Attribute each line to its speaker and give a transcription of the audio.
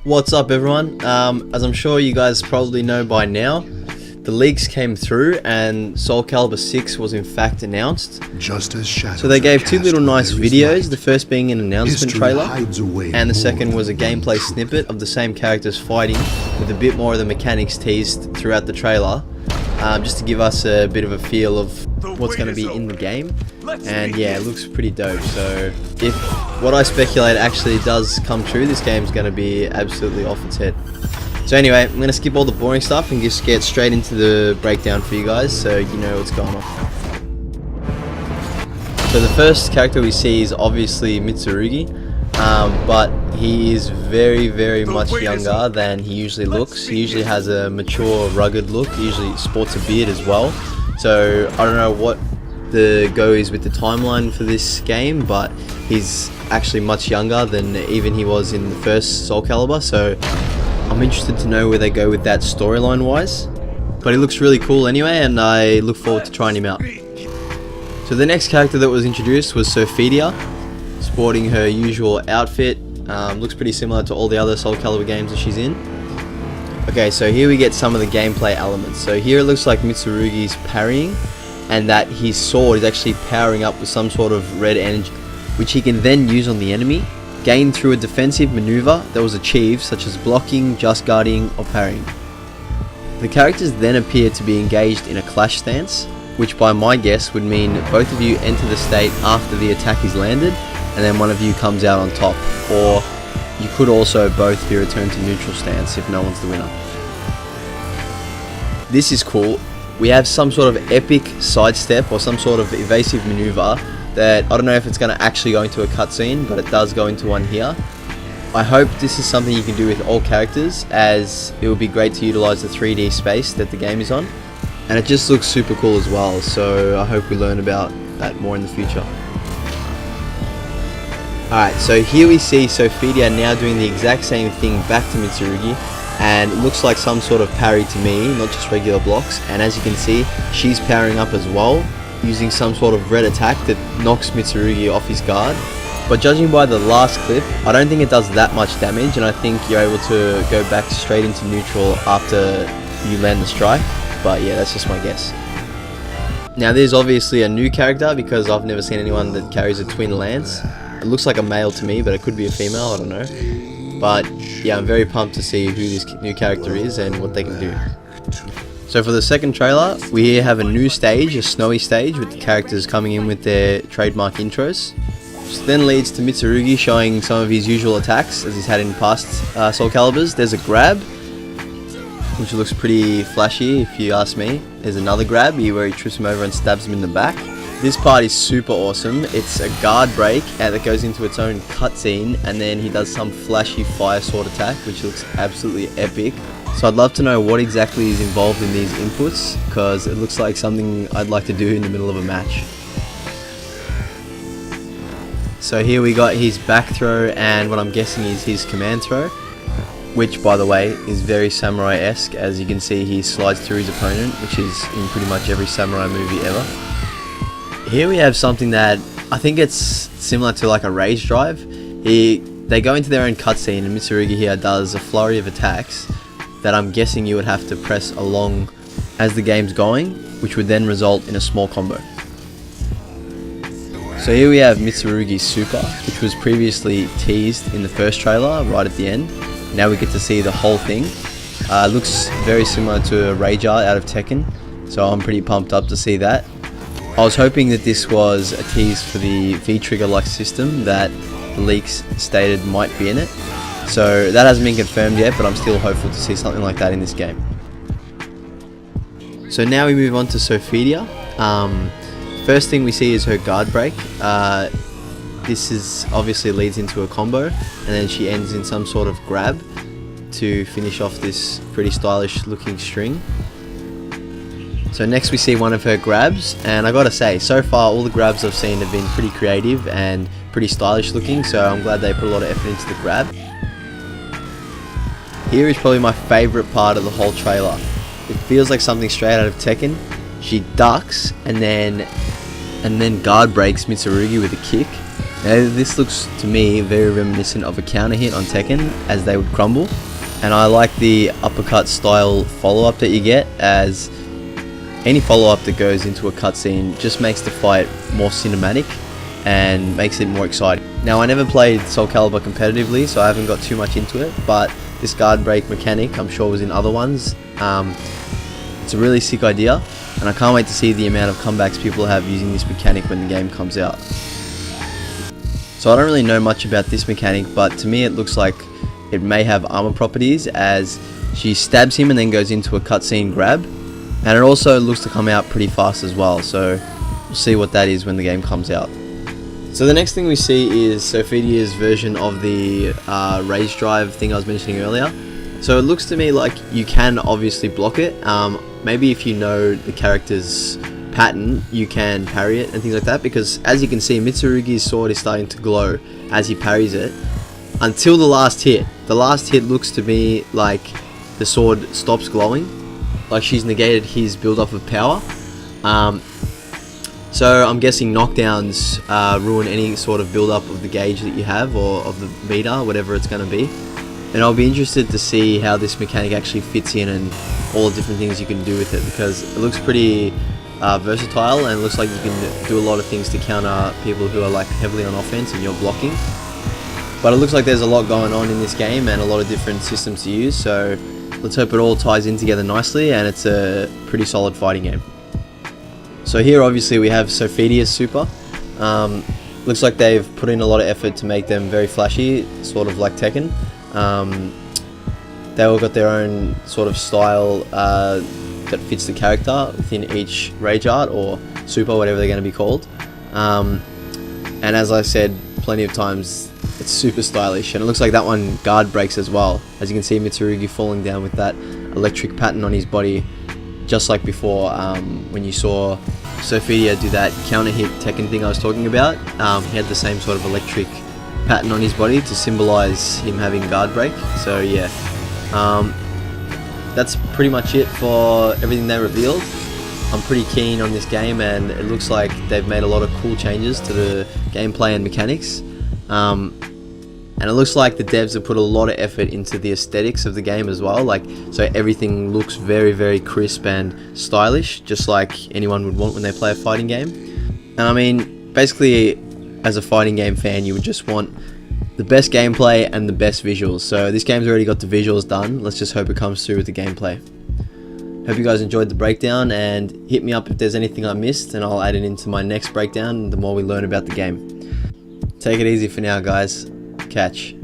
Speaker 1: What's up everyone? As I'm sure you guys probably know by now, the leaks came through and Soul Calibur 6 was in fact announced.
Speaker 2: Just as
Speaker 1: so they gave two little nice videos, the first being an announcement trailer, and the second was a gameplay snippet of the same characters fighting with a bit more of the mechanics teased throughout the trailer, just to give us a bit of a feel of what's going to be in the game. And yeah, it looks pretty dope. So if what I speculate actually does come true, this game's going to be absolutely off its head. So anyway, I'm going to skip all the boring stuff and just get straight into the breakdown for you guys so you know what's going on. So the first character we see is obviously Mitsurugi, but he is very much younger than he usually looks. He usually has a mature, rugged look. He usually sports a beard as well. So I don't know what the go is with the timeline for this game, but he's actually much younger than even he was in the first Soul Calibur, so I'm interested to know where they go with that storyline wise. But he looks really cool anyway, and I look forward to trying him out. So the next character that was introduced was Sophidia, sporting her usual outfit. Looks pretty similar to all the other Soul Calibur games that she's in. Okay, so here we get some of the gameplay elements. So here it looks like Mitsurugi's parrying, and that his sword is actually powering up with some sort of red energy, which he can then use on the enemy, gained through a defensive maneuver that was achieved, such as blocking, just guarding, or parrying. The characters then appear to be engaged in a clash stance, which by my guess would mean both of you enter the state after the attack is landed, and then one of you comes out on top, or you could also both be returned to neutral stance if no one's the winner. This is cool. We have some sort of epic sidestep or some sort of evasive maneuver that I don't know if it's going to actually go into a cutscene, but it does go into one here. I hope this is something you can do with all characters, as it would be great to utilize the 3D space that the game is on, and it just looks super cool as well, so I hope we learn about that more in the future. Alright, so here we see Sophidia now doing the exact same thing back to Mitsurugi, and it looks like some sort of parry to me, not just regular blocks. And as you can see, she's powering up as well, using some sort of red attack that knocks Mitsurugi off his guard. But judging by the last clip, I don't think it does that much damage, and I think you're able to go back straight into neutral after you land the strike. But yeah, that's just my guess. Now there's obviously a new character, because I've never seen anyone that carries a twin lance. It looks like a male to me, but it could be a female, I don't know. But yeah, I'm very pumped to see who this new character is and what they can do. So for the second trailer, we have a new stage, a snowy stage, with the characters coming in with their trademark intros. Which then leads to Mitsurugi showing some of his usual attacks as he's had in past Soul Caliburs. There's a grab, which looks pretty flashy if you ask me. There's another grab here where he trips him over and stabs him in the back. This part is super awesome. It's a guard break that goes into its own cutscene, and then he does some flashy fire sword attack, which looks absolutely epic. So I'd love to know what exactly is involved in these inputs, because it looks like something I'd like to do in the middle of a match. So here we got his back throw and what I'm guessing is his command throw, which by the way is very samurai-esque. As you can see, he slides through his opponent, which is in pretty much every samurai movie ever. Here we have something that I think it's similar to like a rage drive. They go into their own cutscene, and Mitsurugi here does a flurry of attacks that I'm guessing you would have to press along as the game's going, which would then result in a small combo. So here we have Mitsurugi's super, which was previously teased in the first trailer right at the end. Now we get to see the whole thing. Looks very similar to a Rage Art out of Tekken, so I'm pretty pumped up to see that. I was hoping that this was a tease for the V-Trigger-like system that the leaks stated might be in it. So that hasn't been confirmed yet, but I'm still hopeful to see something like that in this game. So now we move on to Sophidia. First thing we see is her guard break. This is obviously leads into a combo, and then she ends in some sort of grab to finish off this pretty stylish looking string. So next we see one of her grabs, and I gotta say, so far all the grabs I've seen have been pretty creative and pretty stylish looking, so I'm glad they put a lot of effort into the grab. Here is probably my favourite part of the whole trailer. It feels like something straight out of Tekken. She ducks and then guard breaks Mitsurugi with a kick. Now this looks to me very reminiscent of a counter hit on Tekken as they would crumble, and I like the uppercut style follow-up that you get, as any follow-up that goes into a cutscene just makes the fight more cinematic and makes it more exciting. Now I never played Soul Calibur competitively, so I haven't got too much into it, but this guard break mechanic I'm sure was in other ones. It's a really sick idea, and I can't wait to see the amount of comebacks people have using this mechanic when the game comes out. So I don't really know much about this mechanic, but to me it looks like it may have armor properties, as she stabs him and then goes into a cutscene grab, and it also looks to come out pretty fast as well, so we'll see what that is when the game comes out. So the next thing we see is Sophidia's version of the rage drive thing I was mentioning earlier. So it looks to me like you can obviously block it. Maybe if you know the character's pattern, you can parry it and things like that, because as you can see, Mitsurugi's sword is starting to glow as he parries it until the last hit. The last hit looks to me like the sword stops glowing, like she's negated his build-up of power. So I'm guessing knockdowns ruin any sort of build-up of the gauge that you have, or of the meter, whatever it's going to be. And I'll be interested to see how this mechanic actually fits in and all the different things you can do with it, because it looks pretty versatile, and it looks like you can do a lot of things to counter people who are like heavily on offense and you're blocking. But it looks like there's a lot going on in this game and a lot of different systems to use, so let's hope it all ties in together nicely and it's a pretty solid fighting game. So here obviously we have Sophidia's super. Looks like they've put in a lot of effort to make them very flashy, sort of like Tekken. They all got their own sort of style that fits the character within each rage art or super, whatever they're going to be called. And as I said plenty of times, it's super stylish, and it looks like that one guard breaks as well. As you can see, Mitsurugi falling down with that electric pattern on his body, just like before when you saw Sophidia do that counter hit Tekken thing I was talking about. He had the same sort of electric pattern on his body to symbolize him having guard break. So yeah, that's pretty much it for everything they revealed. I'm pretty keen on this game, and it looks like they've made a lot of cool changes to the gameplay and mechanics. And it looks like the devs have put a lot of effort into the aesthetics of the game as well, like, so everything looks very, very crisp and stylish, just like anyone would want when they play a fighting game. And I mean, basically, as a fighting game fan, you would just want the best gameplay and the best visuals. So this game's already got the visuals done. Let's just hope it comes through with the gameplay. Hope you guys enjoyed the breakdown, and hit me up if there's anything I missed, and I'll add it into my next breakdown the more we learn about the game. Take it easy for now, guys. Catch.